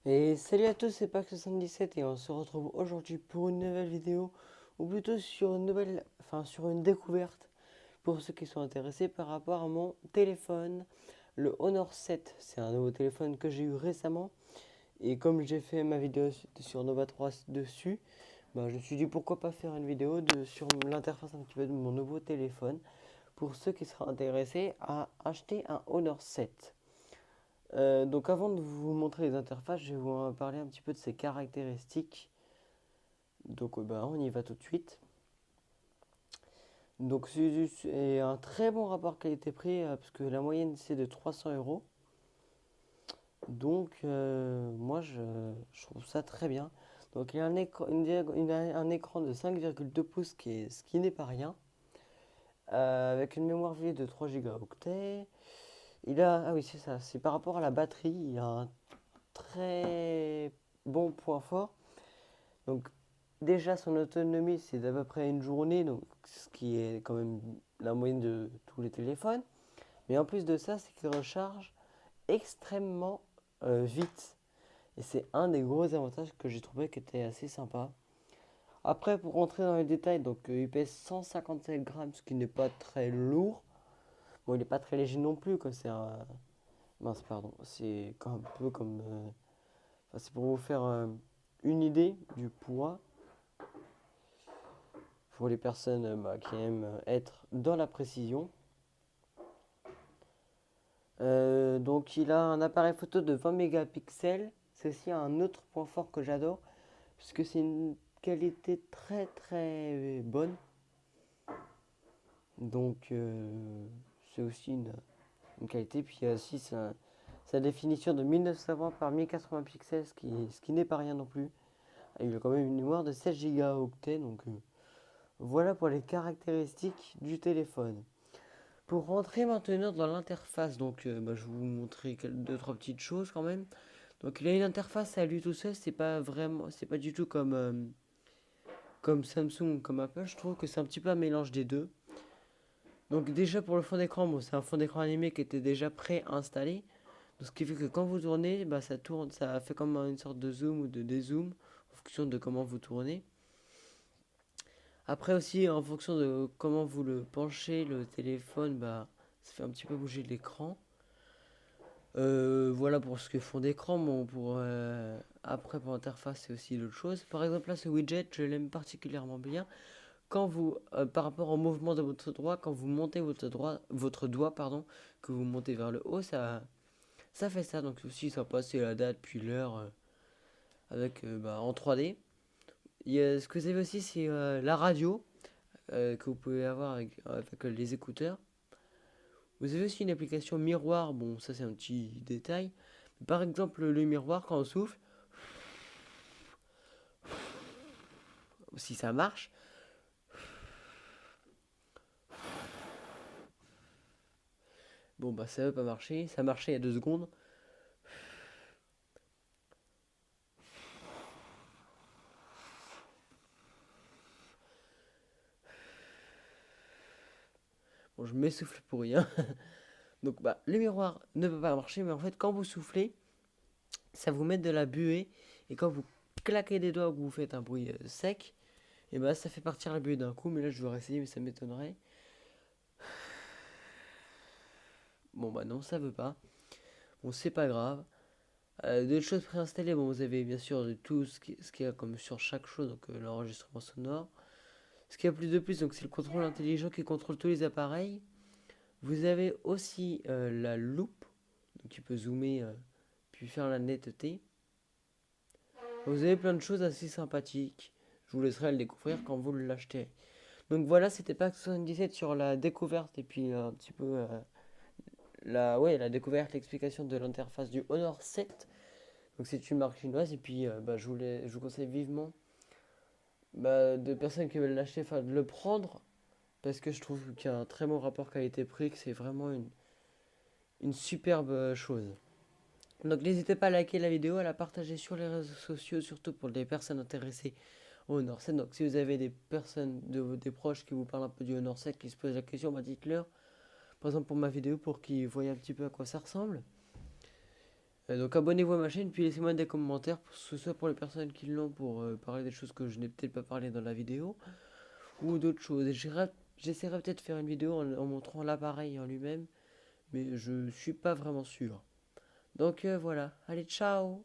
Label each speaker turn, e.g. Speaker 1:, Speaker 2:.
Speaker 1: Et salut à tous, c'est Pax77 et on se retrouve aujourd'hui pour une nouvelle vidéo, ou plutôt sur sur une découverte pour ceux qui sont intéressés par rapport à mon téléphone, le Honor 7. C'est un nouveau téléphone que j'ai eu récemment et comme j'ai fait ma vidéo sur Nova 3 dessus, je me suis dit pourquoi pas faire une vidéo sur l'interface un petit peu de mon nouveau téléphone pour ceux qui seraient intéressés à acheter un Honor 7. Donc avant de vous montrer les interfaces, je vais vous parler un petit peu de ses caractéristiques. Donc on y va tout de suite. Donc c'est un très bon rapport qualité-prix parce que la moyenne c'est de 300 euros. Donc moi je trouve ça très bien. Donc il y a un écran de 5,2 pouces ce qui n'est pas rien. Avec une mémoire vive de 3 gigaoctets. Ah oui c'est ça, c'est par rapport à la batterie, il a un très bon point fort. Donc déjà son autonomie c'est d'à peu près une journée, donc ce qui est quand même la moyenne de tous les téléphones. Mais en plus de ça, c'est qu'il recharge extrêmement vite. Et c'est un des gros avantages que j'ai trouvé qui était assez sympa. Après, pour rentrer dans les détails, donc il pèse 157 grammes, ce qui n'est pas très lourd. Bon, il n'est pas très léger non plus, quoi. C'est un. Mince, pardon. C'est un peu comme. C'est pour vous faire une idée du poids pour les personnes qui aiment être dans la précision. Donc il a un appareil photo de 20 mégapixels. C'est aussi un autre point fort que j'adore, puisque c'est une qualité très très bonne. Donc c'est aussi une qualité. Puis il y a aussi sa définition de 1920 par 1080 pixels, ce qui n'est pas rien non plus. Il a quand même une mémoire de 16 gigaoctets. Donc voilà pour les caractéristiques du téléphone. Pour rentrer maintenant dans l'interface, donc je vais vous montrer deux trois petites choses quand même. Donc il a une interface à lui tout seul, c'est pas du tout comme Samsung, comme Apple. Je trouve que c'est un petit peu un mélange des deux. Donc déjà pour le fond d'écran, bon, c'est un fond d'écran animé qui était déjà pré-installé. Donc, ce qui fait que quand vous tournez, ça tourne, ça fait comme une sorte de zoom ou de dézoom en fonction de comment vous tournez. Après aussi, en fonction de comment vous le penchez, le téléphone, ça fait un petit peu bouger l'écran. Voilà pour ce que fond d'écran. Bon, après, pour l'interface, c'est aussi d'autres choses. Par exemple, là, ce widget, je l'aime particulièrement bien. Par rapport au mouvement de votre doigt, quand vous montez votre doigt, pardon, que vous montez vers le haut, ça fait ça. Donc aussi, ça passe la date puis l'heure en 3D. Ce que vous avez aussi, c'est la radio que vous pouvez avoir avec les écouteurs. Vous avez aussi une application miroir. Bon, ça c'est un petit détail. Par exemple, le miroir, quand on souffle, si ça marche, bon ça veut pas marcher. Ça marchait il y a 2 secondes. Bon, je m'essouffle pour rien. Donc le miroir ne peut pas marcher, mais en fait quand vous soufflez, ça vous met de la buée. Et quand vous claquez des doigts ou que vous faites un bruit sec, et ça fait partir la buée d'un coup. Mais là je vais essayer, mais ça m'étonnerait. Bon non, ça veut pas. Bon, c'est pas grave. D'autres choses préinstallées, bon, vous avez bien sûr de tout ce qu'il y a comme sur chaque chose, donc l'enregistrement sonore. Ce qu'il y a plus de plus, donc c'est le contrôle intelligent qui contrôle tous les appareils. Vous avez aussi la loupe, donc qui peut zoomer puis faire la netteté. Vous avez plein de choses assez sympathiques. Je vous laisserai le découvrir quand vous l'achetez. Donc voilà, c'était Pax 77 sur la découverte et puis un petit peu la découverte, l'explication de l'interface du Honor 7. Donc c'est une marque chinoise et puis je vous conseille vivement de personnes qui veulent l'acheter, enfin de le prendre parce que je trouve qu'il y a un très bon rapport qualité-prix, que c'est vraiment une superbe chose. Donc n'hésitez pas à liker la vidéo, à la partager sur les réseaux sociaux, surtout pour les personnes intéressées au Honor 7. Donc si vous avez des personnes, des proches qui vous parlent un peu du Honor 7, qui se posent la question, dites-leur, par exemple pour ma vidéo, pour qu'ils voient un petit peu à quoi ça ressemble. Donc abonnez-vous à ma chaîne, puis laissez-moi des commentaires, que ce soit pour les personnes qui l'ont, pour parler des choses que je n'ai peut-être pas parlé dans la vidéo, ou d'autres choses. Et j'essaierai peut-être de faire une vidéo en montrant l'appareil en lui-même, mais je suis pas vraiment sûr. Donc voilà, allez, ciao!